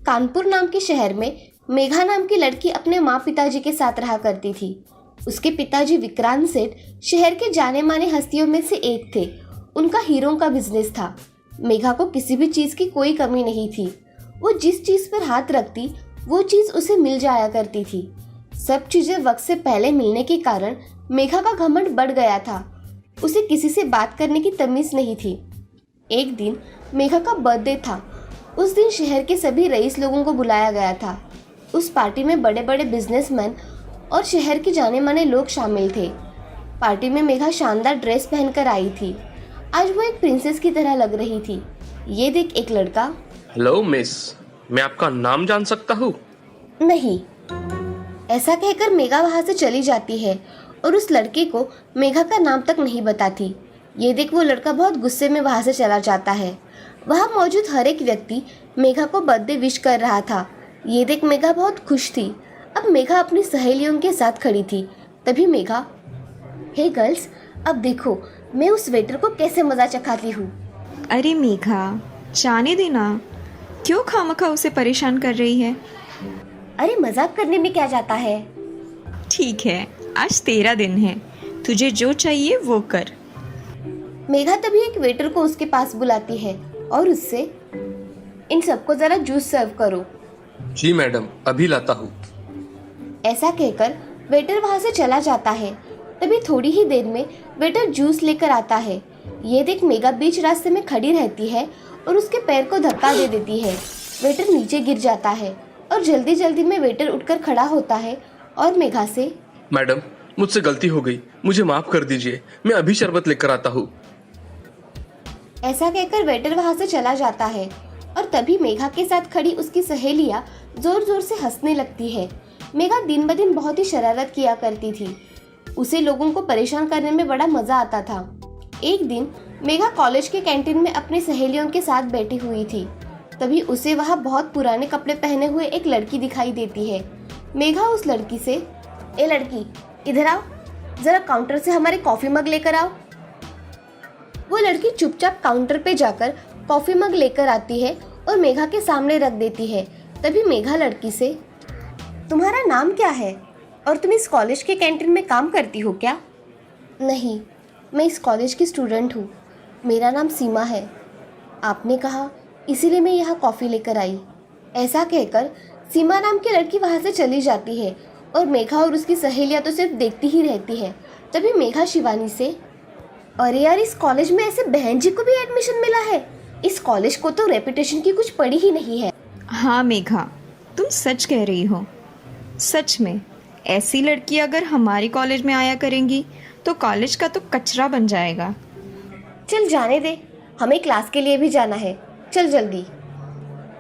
कानपुर नाम के शहर में मेघा नाम की लड़की अपने माँ पिताजी के साथ रहा करती थी। उसके पिताजी विक्रांत सेठ शहर के जाने माने हस्तियों में से एक थे। उनका हीरों का बिजनेस था। मेघा को किसी भी चीज की कोई कमी नहीं थी। वो जिस चीज पर हाथ रखती वो चीज उसे मिल जाया करती थी। सब चीजें वक्त से पहले मिलने के कारण मेघा का घमंड बढ़ गया था। उसे किसी से बात करने की तमीज नहीं थी। एक दिन मेघा का बर्थडे था। उस दिन शहर के सभी रईस लोगों को बुलाया गया था। उस पार्टी में बड़े बड़े बिजनेसमैन और शहर के जाने माने लोग शामिल थे। पार्टी में मेघा शानदार ड्रेस पहनकर आई थी। आज वो एक प्रिंसेस की तरह लग रही थी। ये देख एक लड़का, हेलो मिस, मैं आपका नाम जान सकता हूँ? नहीं, ऐसा कहकर मेघा वहां से चली जाती है और उस लड़के को मेघा का नाम तक नहीं बताती। ये देख वो लड़का बहुत गुस्से में वहां से चला जाता है। वहां मौजूद हर एक व्यक्ति मेघा को बर्थडे विश कर रहा था। ये देख मेघा बहुत खुश थी। अब मेघा अपनी सहेलियों के साथ खड़ी थी। तभी मेघा, हे गर्ल्स, अब देखो मैं उस वेटर को कैसे मजा चखाती हूँ। अरे मेघा, जाने देना, क्यों खामखा उसे परेशान कर रही है? अरे मजाक करने में क्या जाता है। ठीक है, आज तेरा दिन है, तुझे जो चाहिए वो कर। मेघा तभी एक वेटर को उसके पास बुलाती है और उससे, इन सबको जरा जूस सर्व करो। जी मैडम, अभी लाता हूँ। ऐसा कहकर वेटर वहां से चला जाता है। तभी थोड़ी ही देर में वेटर जूस लेकर आता है। ये देख मेघा बीच रास्ते में खड़ी रहती है और उसके पैर को धक्का दे देती है। वेटर नीचे गिर जाता है और जल्दी जल्दी में वेटर उठकर खड़ा होता है और मेघा से, मैडम, मुझसे गलती हो गई, मुझे माफ कर दीजिए, मैं अभी शरबत लेकर आता हूँ। ऐसा कहकर वेटर वहां से चला जाता है और तभी मेघा के साथ खड़ी उसकी सहेलियां जोर जोर से हंसने लगती है। मेघा दिन ब दिन बहुत ही शरारत किया करती थी। उसे लोगों को परेशान करने में बड़ा मजा आता था। एक दिन मेघा कॉलेज के कैंटीन में अपनी सहेलियों के साथ बैठी हुई थी। तभी उसे वहां बहुत पुराने कपड़े पहने हुए एक लड़की दिखाई देती है। मेघा उस लड़की से, ए लड़की, इधर आओ, जरा काउंटर से हमारे कॉफी मग लेकर आओ। वो लड़की चुपचाप काउंटर पे जाकर कॉफी मग लेकर आती है और मेघा के सामने रख देती है। तभी मेघा लड़की से, तुम्हारा नाम क्या है और तुम इस कॉलेज के कैंटीन में काम करती हो क्या? नहीं, मैं इस कॉलेज की स्टूडेंट हूँ। मेरा नाम सीमा है। आपने कहा इसीलिए मैं यहाँ कॉफ़ी लेकर आई। ऐसा कहकर सीमा नाम की लड़की वहाँ से चली जाती है और मेघा और उसकी सहेलियाँ तो सिर्फ देखती ही रहती है। तभी मेघा शिवानी से, अरे यार, इस कॉलेज में ऐसे बहन जी को भी एडमिशन मिला है। इस कॉलेज को तो रेपुटेशन की कुछ पड़ी ही नहीं है। हाँ मेघा, तुम सच कह रही हो। सच में ऐसी लड़की अगर हमारे कॉलेज में आया करेंगी तो कॉलेज का तो कचरा बन जाएगा। चल जाने दे, हमें क्लास के लिए भी जाना है, चल जल्दी।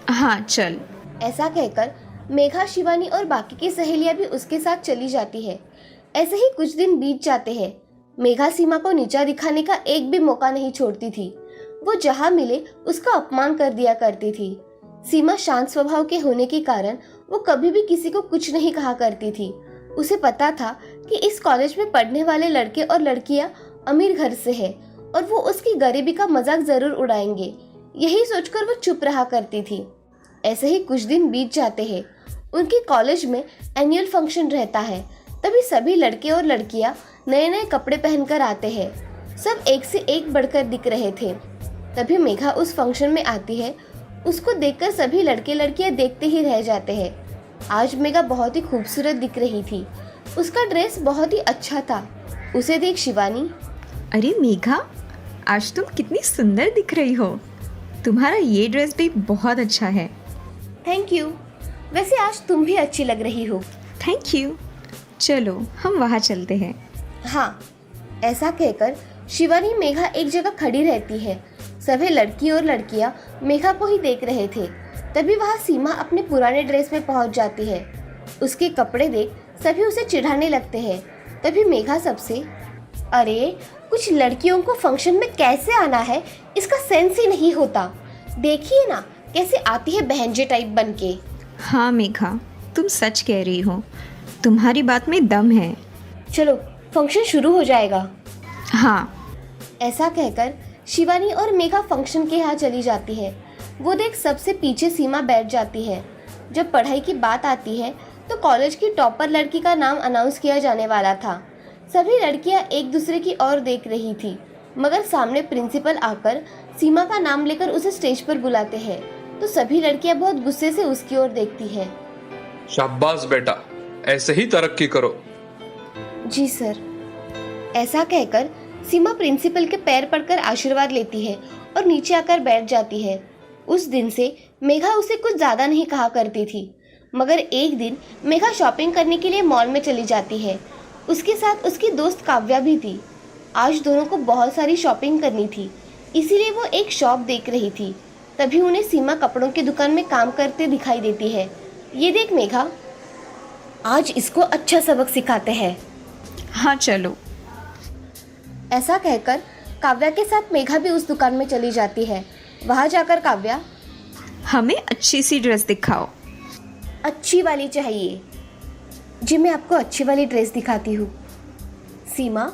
हाँ चल। ऐसा कहकर मेघा, शिवानी और बाकी की सहेलियां भी उसके साथ चली जाती है। ऐसे ही कुछ दिन बीत जाते हैं। मेघा सीमा को नीचा दिखाने का एक भी मौका नहीं छोड़ती थी। वो जहाँ मिले उसका अपमान कर दिया करती थी। सीमा शांत स्वभाव के होने के कारण वो कभी भी किसी को कुछ नहीं कहा करती थी। उसे पता था कि इस कॉलेज में पढ़ने वाले लड़के और लड़कियां अमीर घर से हैं और वो उसकी गरीबी का मजाक जरूर उड़ाएंगे। यही सोचकर वो चुप रहा करती थी। ऐसे ही कुछ दिन बीत जाते हैं। उनके कॉलेज में एनुअल फंक्शन रहता है। तभी सभी लड़के और लड़कियां नए नए कपड़े पहनकर आते हैं। सब एक से एक बढ़कर दिख रहे थे। तभी मेघा उस फंक्शन में आती है। उसको देखकर सभी लड़के लड़कियां देखते ही रह जाते हैं। आज मेघा बहुत ही खूबसूरत दिख रही थी। उसका ड्रेस बहुत ही अच्छा था। उसे देख शिवानी, अरे मेघा, आज तुम कितनी सुंदर दिख रही हो। तुम्हारा ये ड्रेस भी बहुत अच्छा है। Thank you. वैसे आज तुम भी अच्छी लग रही हो। Thank you. चलो हम वहाँ चलते हैं। हाँ। ऐसा कहकर शिवानी मेघा एक जगह खड़ी रहती है। सभी लड़की और लड़कियां मेघा को ही देख रहे थे। तभी वहाँ सीमा अपने पुराने ड्रेस में पहुंच जाती है। उसके कपड़े देख सभी उसे चिढ़ाने लगते हैं। तभी मेघा सबसे, अरे कुछ लड़कियों को फंक्शन में कैसे आना है, इसका सेंस ही नहीं होता। देखिए ना कैसे आती है बहनजे टाइप बनके। हाँ मेघा, तुम सच कह रही हो। तुम्हारी बात में दम है। चलो फंक्शन शुरू हो जाएगा। हाँ। ऐसा कहकर शिवानी और मेघा फंक्शन के यहाँ चली जाती है। वो देख सबसे पीछे सीमा बैठ जाती है। जब पढ़ाई की बात आती है तो कॉलेज की टॉपर लड़की का नाम अनाउंस किया जाने वाला था। सभी लड़कियां एक दूसरे की ओर देख रही थी, मगर सामने प्रिंसिपल आकर सीमा का नाम लेकर उसे स्टेज पर बुलाते हैं तो सभी लड़कियां बहुत गुस्से से उसकी ओर देखती हैं। शाबाश बेटा, ऐसे ही तरक्की करो। जी सर। ऐसा कहकर सीमा प्रिंसिपल के पैर पड़कर आशीर्वाद लेती है और नीचे आकर बैठ जाती है। उस दिन से मेघा उसे कुछ ज़्यादा नहीं कहा करती थी, मगर एक दिन मेघा शॉपिंग करने के लिए मॉल में चली जाती है। उसके साथ उसकी दोस्त काव्या भी थी। आज दोनों को बहुत सारी शॉपिंग करनी थी, इसीलिए वो एक शॉप देख रही थी। तभी उन्हें सीमा कपड़ों की दुकान में काम करते दिखाई देती है। ये देख मेघा, आज इसको अच्छा सबक सिखाते हैं। हाँ चलो। ऐसा कहकर काव्या के साथ मेघा भी उस दुकान में चली जाती है। वहाँ जाकर काव्या, हमें अच्छी सी ड्रेस दिखाओ। अच्छी वाली चाहिए। जी मैं आपको अच्छी वाली ड्रेस दिखाती हूँ। सीमा,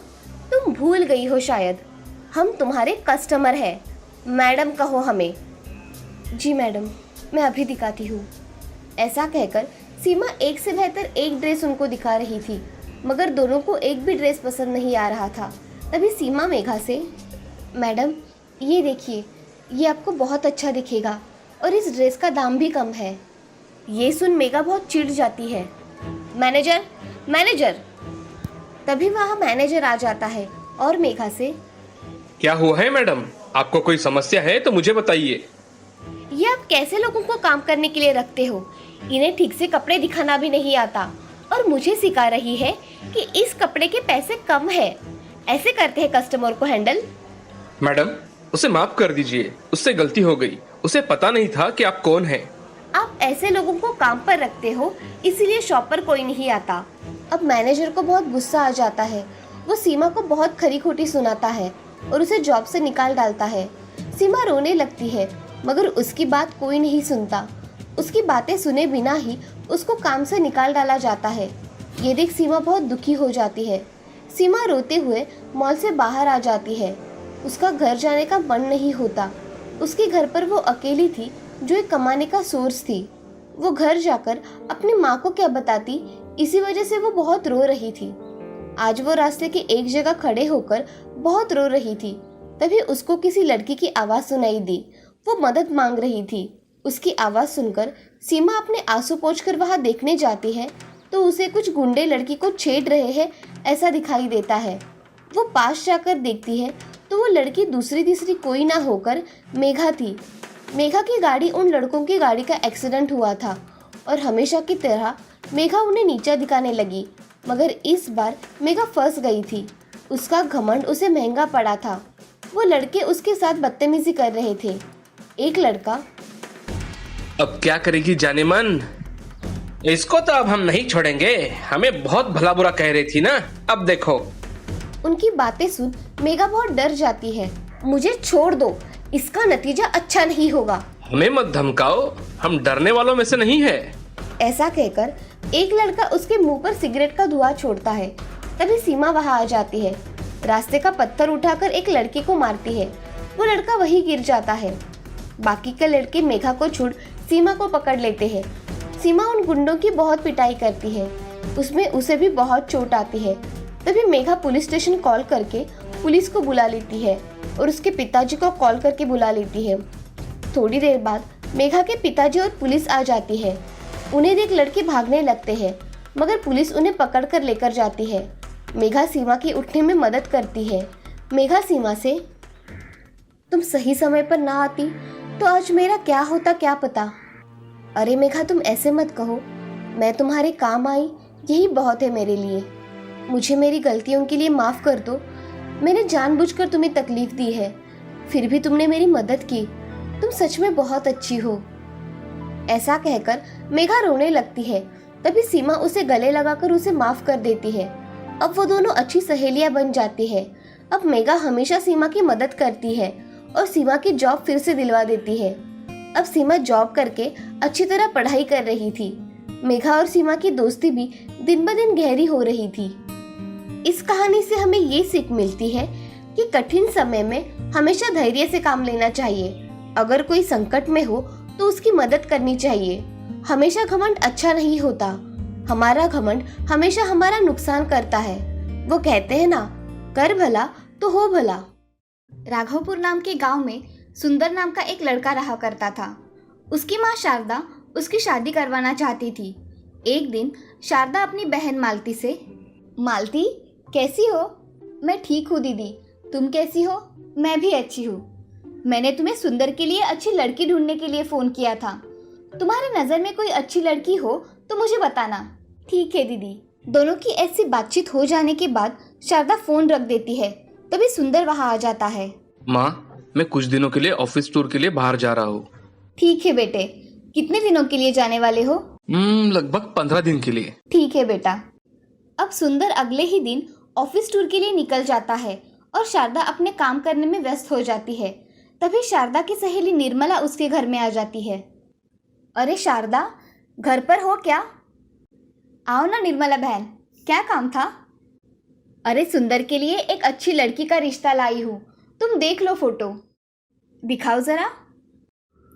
तुम भूल गई हो शायद, हम तुम्हारे कस्टमर हैं, मैडम कहो हमें। जी मैडम, मैं अभी दिखाती हूँ। ऐसा कहकर सीमा एक से बेहतर एक ड्रेस उनको दिखा रही थी, मगर दोनों को एक भी ड्रेस पसंद नहीं आ रहा था। तभी सीमा मेघा से, मैडम ये देखिए, ये आपको बहुत अच्छा दिखेगा और इस ड्रेस का दाम भी कम है। ये सुन मेघा बहुत चिढ़ जाती है। Manager, manager. तभी वहाँ मैनेजर आ जाता है और मेघा से, क्या हुआ है मैडम, आपको कोई समस्या है तो मुझे बताइए। ये आप कैसे लोगों को काम करने के लिए रखते हो? इन्हें ठीक से कपड़े दिखाना भी नहीं आता और मुझे सिखा रही है कि इस कपड़े के पैसे कम है। ऐसे करते हैं कस्टमर को हैंडल? मैडम, उसे माफ कर दीजिए, उससे गलती हो गई, उसे पता नहीं था कि आप कौन हैं। आप ऐसे लोगों को काम पर रखते हो, इसीलिए शॉप पर कोई नहीं आता। अब मैनेजर को बहुत गुस्सा आ जाता है। वो सीमा को बहुत खरी खोटी सुनाता है और उसे जॉब से निकाल डालता है। सीमा रोने लगती है, मगर उसकी बात कोई नहीं सुनता। उसकी बातें सुने बिना ही उसको काम से निकाल डाला जाता है। ये देख सीमा बहुत दुखी हो जाती है। सीमा रोते हुए मॉल से बाहर आ जाती है। उसका घर जाने का मन नहीं होता। उसके घर पर वो अकेली थी जो एक कमाने का सोर्स थी। वो घर जाकर अपनी माँ को क्या बताती, इसी वजह से वो बहुत रो रही थी। आज वो रास्ते के एक जगह खड़े होकर बहुत रो रही थी। तभी उसको किसी लड़की की आवाज़ सुनाई दी। वो मदद मांग रही थी। उसकी आवाज़ सुनकर सीमा अपने आंसू पोंछकर वहाँ देखने जाती है तो उसे कुछ गुंडे लड़की को छेड़ रहे हैं ऐसा दिखाई देता है। वो पास जाकर देखती है तो वो लड़की दूसरी तीसरी कोई ना होकर मेघा थी। मेघा की गाड़ी उन लड़कों की गाड़ी का एक्सीडेंट हुआ था और हमेशा की तरह मेघा उन्हें नीचा दिखाने लगी, मगर इस बार मेघा फंस गई थी। उसका घमंड उसे महंगा पड़ा था। वो लड़के उसके साथ बदतमीजी कर रहे थे। एक लड़का, अब क्या करेगी जाने मन, इसको तो अब हम नहीं छोड़ेंगे, हमें बहुत भला बुरा कह रही थी ना, अब देखो। उनकी बातें सुन मेघा बहुत डर जाती है। मुझे छोड़ दो, इसका नतीजा अच्छा नहीं होगा। हमें मत धमकाओ, हम डरने वालों में से नहीं है। ऐसा कहकर एक लड़का उसके मुंह पर सिगरेट का धुआं छोड़ता है। तभी सीमा वहां आ जाती है। रास्ते का पत्थर उठाकर एक लड़के को मारती है। वो लड़का वहीं गिर जाता है। बाकी के लड़के मेघा को छोड़ सीमा को पकड़ लेते हैं। सीमा उन गुंडों की बहुत पिटाई करती है। उसमें उसे भी बहुत चोट आती है। तभी मेघा पुलिस स्टेशन कॉल करके पुलिस को बुला लेती है और उसके पिताजी को कॉल करके बुला लेती है। थोड़ी देर बाद मेघा के पिताजी और पुलिस आ जाती है। उन्हें देख लड़के भागने लगते हैं, मगर पुलिस उन्हें पकड़ कर लेकर जाती है। मेघा सीमा की उठने में मदद करती है। मेघा सीमा से, तुम सही समय पर ना आती तो आज मेरा क्या होता क्या पता। अरे मेघा, तुम ऐसे मत कहो, मैं तुम्हारे काम आई, यही बहुत है मेरे लिए। मुझे मेरी गलतियों के लिए माफ़ कर दो। मैंने जानबूझकर तुम्हें तकलीफ दी है, फिर भी तुमने मेरी मदद की। तुम सच में बहुत अच्छी हो। ऐसा कहकर मेघा रोने लगती है। तभी सीमा उसे गले लगाकर उसे माफ़ कर देती है। अब वो दोनों अच्छी सहेलियां बन जाती है। अब मेघा हमेशा सीमा की मदद करती है और सीमा की जॉब फिर से दिलवा देती है। अब सीमा जॉब करके अच्छी तरह पढ़ाई कर रही थी। मेघा और सीमा की दोस्ती भी दिन ब दिन गहरी हो रही थी। इस कहानी से हमें ये सीख मिलती है कि कठिन समय में हमेशा धैर्य से काम लेना चाहिए। अगर कोई संकट में हो तो उसकी मदद करनी चाहिए हमेशा घमंड अच्छा नहीं होता। हमारा घमंड हमेशा हमारा नुकसान करता है। वो कहते हैं ना, कर भला तो हो भला। राघवपुर नाम के गांव में सुंदर नाम का एक लड़का रहा करता था। उसकी माँ शारदा उसकी शादी करवाना चाहती थी। एक दिन शारदा अपनी बहन मालती से, मालती कैसी हो? मैं ठीक हूँ दीदी, तुम कैसी हो? मैं भी अच्छी हूँ। मैंने तुम्हें सुंदर के लिए अच्छी लड़की ढूंढने के लिए फोन किया था। तुम्हारी नजर में कोई अच्छी लड़की हो तो मुझे बताना। ठीक है दीदी। दोनों की ऐसी बातचीत हो जाने के बाद शारदा फोन रख देती है। तभी सुंदर वहां आ जाता है। माँ, मैं कुछ दिनों के लिए ऑफिस टूर के लिए बाहर जा रहा हूँ। ठीक है बेटे, कितने दिनों के लिए जाने वाले हो? लगभग 15 दिन के लिए। ठीक है बेटा। अब सुंदर अगले ही दिन ऑफिस टूर के लिए निकल जाता है और शारदा अपने काम करने में व्यस्त हो जाती है। तभी शारदा की सहेली निर्मला उसके घर में आ जाती है। अरे शारदा, घर पर हो क्या? आओ ना निर्मला बहन, क्या काम था? अरे सुंदर के लिए एक अच्छी लड़की का रिश्ता लाई हूँ, तुम देख लो फोटो। दिखाओ जरा।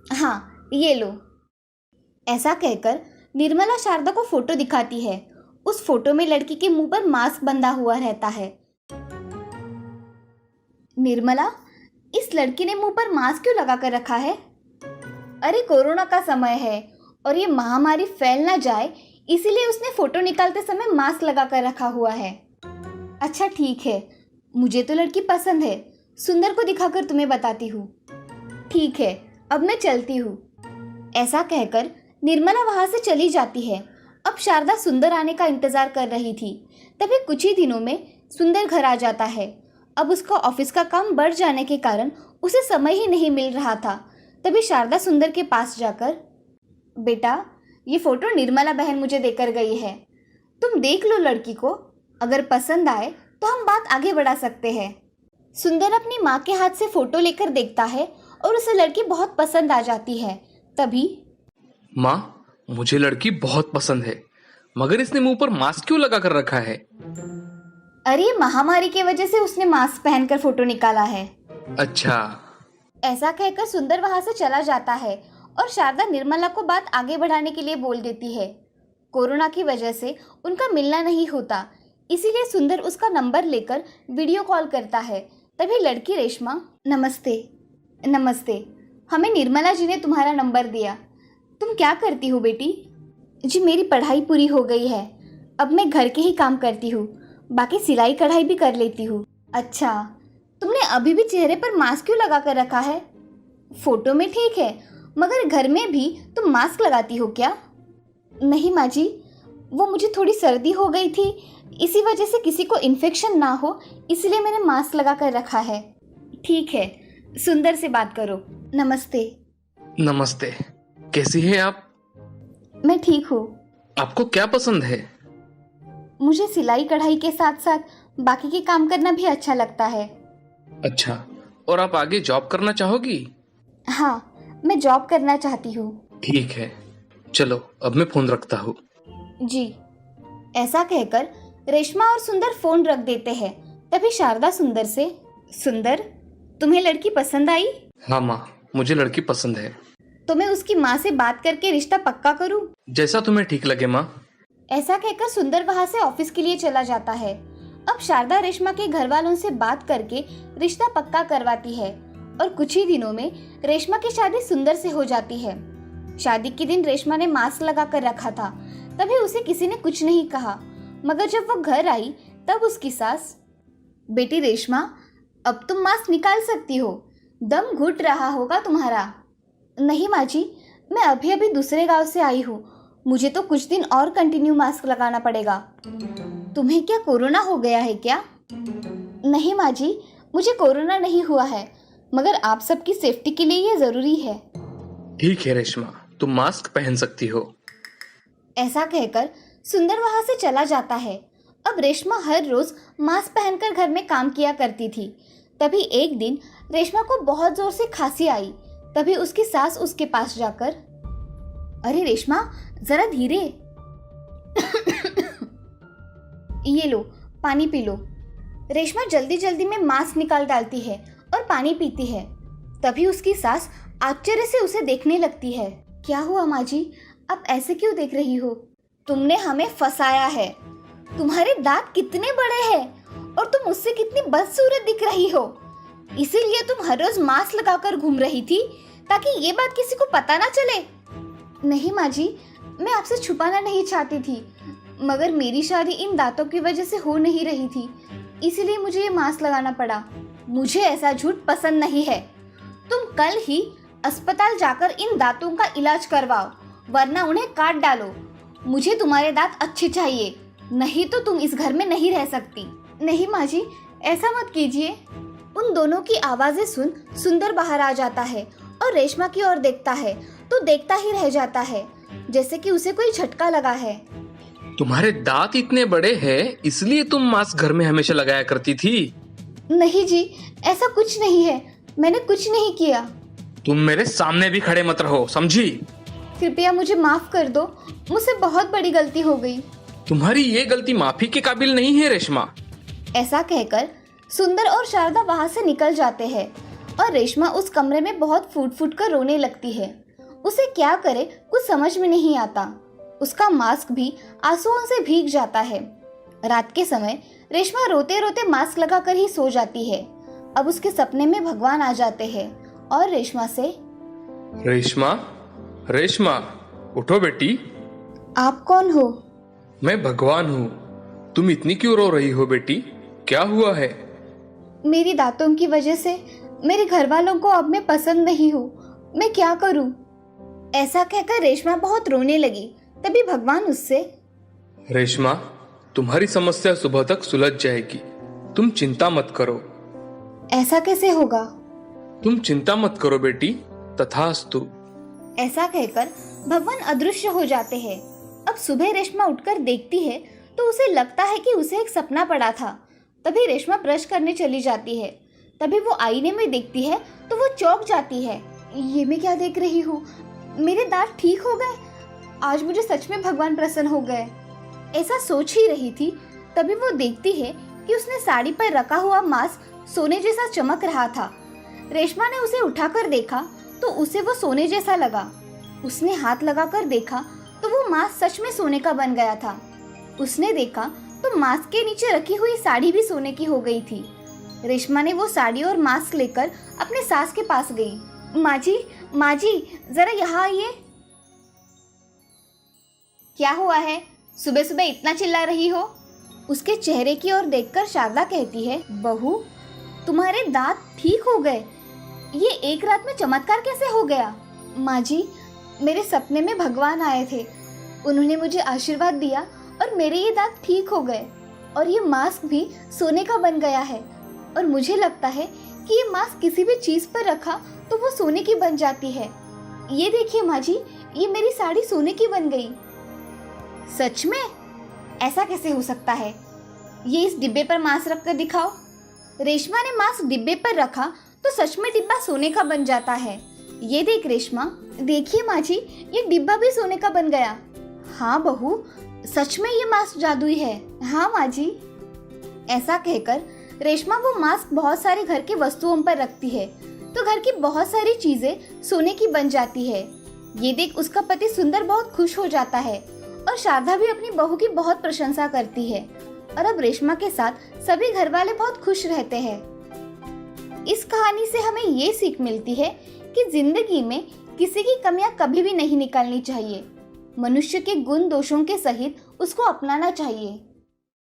हाँ ये लो। ऐसा कहकर निर्मला शारदा को फोटो दिखाती है। उस फोटो में लड़की के मुंह पर मास्क बंधा हुआ रहता है। निर्मला, इस लड़की ने मुंह पर मास्क क्यों लगा कर रखा है? अरे कोरोना का समय है और ये महामारी फैल ना जाए, इसीलिए उसने फोटो निकालते समय मास्क लगा कर रखा हुआ है। अच्छा ठीक है, मुझे तो लड़की पसंद है, सुंदर को दिखाकर तुम्हें बताती हूँ। ठीक है, अब मैं चलती हूँ। ऐसा कहकर निर्मला वहां से चली जाती है। अब शारदा सुंदर आने का इंतजार कर रही थी। तभी कुछ ही दिनों में सुंदर घर आ जाता है। अब उसका ऑफिस का काम बढ़ जाने के कारण उसे समय ही नहीं मिल रहा था। तभी शारदा सुंदर के पास जाकर, बेटा ये फोटो निर्मला बहन मुझे देकर गई है, तुम देख लो लड़की को, अगर पसंद आए तो हम बात आगे बढ़ा सकते हैं। सुंदर अपनी माँ के हाथ से फोटो लेकर देखता है और उसे लड़की बहुत पसंद आ जाती है। तभी, माँ, मुझे लड़की बहुत पसंद है, मगर इसने मुंह पर मास्क क्यों लगा कर रखा है? अरे महामारी की वजह से उसने मास्क पहनकर फोटो निकाला है। अच्छा। ऐसा कहकर सुंदर वहां से चला जाता है और शारदा निर्मला को बात आगे बढ़ाने के लिए बोल देती है। कोरोना की वजह से उनका मिलना नहीं होता, इसीलिए सुंदर उसका नंबर लेकर वीडियो कॉल करता है। तभी लड़की रेशमा, नमस्ते। नमस्ते, हमें निर्मला जी ने तुम्हारा नंबर दिया। तुम क्या करती हो बेटी? जी मेरी पढ़ाई पूरी हो गई है, अब मैं घर के ही काम करती हूँ, बाकी सिलाई कढ़ाई भी कर लेती हूँ। अच्छा, तुमने अभी भी चेहरे पर मास्क क्यों लगा कर रखा है? फोटो में ठीक है, मगर घर में भी तुम मास्क लगाती हो क्या? नहीं माँ जी, वो मुझे थोड़ी सर्दी हो गई थी, इसी वजह से किसी को इन्फेक्शन ना हो, इसलिए मैंने मास्क लगा कर रखा है। ठीक है, सुंदर से बात करो। नमस्ते। नमस्ते, कैसी है आप? मैं ठीक हूँ। आपको क्या पसंद है? मुझे सिलाई कढ़ाई के साथ साथ बाकी के काम करना भी अच्छा लगता है। अच्छा, और आप आगे जॉब करना चाहोगी? हाँ, मैं जॉब करना चाहती हूँ। ठीक है, चलो अब मैं फोन रखता हूँ। जी। ऐसा कहकर रेशमा और सुंदर फोन रख देते हैं। तभी शारदा सुंदर से, सुंदर तुम्हें लड़की पसंद आई? हाँ माँ, मुझे लड़की पसंद है। तो मैं उसकी माँ से बात करके रिश्ता पक्का करूँ? जैसा तुम्हें ठीक लगे माँ। ऐसा कहकर सुंदर वहां से ऑफिस के लिए चला जाता है। अब शारदा रेशमा के घर वालों से बात करके रिश्ता पक्का करवाती है और कुछ ही दिनों में रेशमा की शादी सुंदर से हो जाती है। शादी के दिन रेशमा ने मास्क लगा कर रखा था, तभी उसे किसी ने कुछ नहीं कहा, मगर जब वो घर आई तब उसकी सास, बेटी रेशमा अब तुम मास्क निकाल सकती हो, दम घुट रहा होगा तुम्हारा। नहीं माँ जी, मैं अभी अभी दूसरे गांव से आई हूँ, मुझे तो कुछ दिन और कंटिन्यू मास्क लगाना पड़ेगा। तुम्हें क्या कोरोना हो गया है क्या? नहीं माँ जी, मुझे कोरोना नहीं हुआ है, मगर आप सबकी सेफ्टी के लिए ये जरूरी है। ठीक है रेशमा, तुम मास्क पहन सकती हो। ऐसा कहकर सुंदर वहां से चला जाता है। अब रेशमा हर रोज मास्क पहनकर घर में काम किया करती थी। तभी एक दिन रेशमा को बहुत जोर से खांसी आई। तभी उसकी सास उसके पास जाकर, अरे रेशमा जरा धीरे, ये लो पानी पी लो। रेशमा जल्दी जल्दी में मास्क निकाल डालती है और पानी पीती है। तभी उसकी सास आश्चर्य से उसे देखने लगती है। क्या हुआ माँ जी, आप ऐसे क्यों देख रही हो? तुमने हमें फंसाया है। तुम्हारे दांत कितने बड़े हैं और तुम मुझसे कितनी बदसूरत दिख रही हो। इसीलिए तुम हर रोज मास्क लगाकर घूम रही थी ताकि ये बात किसी को पता ना चले। नहीं माँ जी, मैं आपसे छुपाना नहीं चाहती थी, मगर मेरी शादी इन दांतों की वजह से हो नहीं रही थी, इसीलिए मुझे ये मास्क लगाना पड़ा। मुझे ऐसा झूठ पसंद नहीं है। तुम कल ही अस्पताल जाकर इन दांतों का इलाज करवाओ, वरना उन्हें काट डालो। मुझे तुम्हारे दांत अच्छे चाहिए, नहीं तो तुम इस घर में नहीं रह सकती। नहीं माँ जी, ऐसा मत कीजिए। उन दोनों की आवाजें सुन सुंदर बाहर आ जाता है और रेशमा की ओर देखता है तो देखता ही रह जाता है, जैसे कि उसे कोई झटका लगा है। तुम्हारे दांत इतने बड़े हैं इसलिए तुम मास्क घर में हमेशा लगाया करती थी? नहीं जी, ऐसा कुछ नहीं है, मैंने कुछ नहीं किया। तुम मेरे सामने भी खड़े मत रहो, समझी? कृपया मुझे माफ कर दो, मुझसे बहुत बड़ी गलती हो गई। तुम्हारी ये गलती माफी के काबिल नहीं है रेशमा। ऐसा कहकर सुंदर और शारदा वहां से निकल जाते हैं और रेशमा उस कमरे में बहुत फूट फूट कर रोने लगती है। उसे क्या करे कुछ समझ में नहीं आता। उसका मास्क भी आंसुओं से भीग जाता है। रात के समय रेशमा रोते रोते मास्क लगाकर ही सो जाती है। अब उसके सपने में भगवान आ जाते हैं और रेशमा से, रेशमा, रेशमा, उठो बेटी। आप कौन हो? मैं भगवान हूँ। तुम इतनी क्यों रो रही हो बेटी? क्या हुआ है? मेरी दांतों की वजह से मेरे घर वालों को अब मैं पसंद नहीं हूँ, मैं क्या करूँ? ऐसा कहकर रेशमा बहुत रोने लगी। तभी भगवान उससे, रेशमा, तुम्हारी समस्या सुबह तक सुलझ जाएगी, तुम चिंता मत करो। ऐसा कैसे होगा? तुम चिंता मत करो बेटी, तथास्तु। ऐसा कहकर भगवान अदृश्य हो जाते हैं। अब सुबह रेशमा उठकर देखती है तो उसे लगता है कि उसे एक सपना पड़ा था। तभी रेशमा ब्रश करने चली जाती है। तभी वो आईने में देखती है तो वो चौंक जाती है। ये मैं क्या देख रही हूँ? मेरे दांत ठीक हो गए। आज मुझे सच में भगवान प्रसन्न हो गए। ऐसा सोच ही रही थी, तभी वो देखती है कि उसने साड़ी पर रखा हुआ मास्क सोने जैसा चमक रहा था। रेशमा ने उसे उठाकर देखा तो उसे वो सोने जैसा लगा। उसने हाथ लगाकर देखा तो वो मास्क सच में सोने का बन गया था। उसने देखा तो मास्क के नीचे रखी हुई साड़ी भी सोने की हो गई थी। रेशमा ने वो साड़ी और मास्क लेकर अपने सास के पास गई। माँ जी, जरा यहाँ आइए। क्या हुआ है? सुबह सुबह इतना चिल्ला रही हो? उसके चेहरे की ओर देखकर शारदा कहती है, बहू, तुम्हारे दांत ठीक हो गए। ये एक रात में चमत्कार कैसे हो गया? माँ जी, मेरे सपने में भगवान आए थे। उन्होंने मुझे आशीर्वाद दिया और मेरे ये दांत ठीक हो गए और ये मास्क भी सोने का बन गया है। और मुझे लगता है कि ये मास्क किसी भी चीज पर रखा तो वो सोने की बन जाती है। ये देखिए माँ जी, ये मेरी साड़ी सोने की बन गई। सच में? ऐसा कैसे हो सकता है? ये इस डिब्बे पर मास्क रख कर दिखाओ। रेशमा ने मास्क डिब्बे पर रखा तो सच में डिब्बा सोने का बन जाता है। ये देख रेशमा, देखिए माँ जी, ये डिब्बा भी सोने का बन गया। हाँ बहू, सच में ये मास्क जादुई है। हाँ माँ जी। ऐसा कहकर रेशमा वो मास्क बहुत सारे घर की वस्तुओं पर रखती है तो घर की बहुत सारी चीजें सोने की बन जाती है। ये देख उसका पति सुंदर बहुत खुश हो जाता है और शारदा भी अपनी बहू की बहुत प्रशंसा करती है। और अब रेशमा के साथ सभी घर वाले बहुत खुश रहते हैं। इस कहानी से हमें ये सीख मिलती है कि जिंदगी में किसी की कमियां कभी भी नहीं निकालनी चाहिए। मनुष्य के गुण दोषों के सहित उसको अपनाना चाहिए।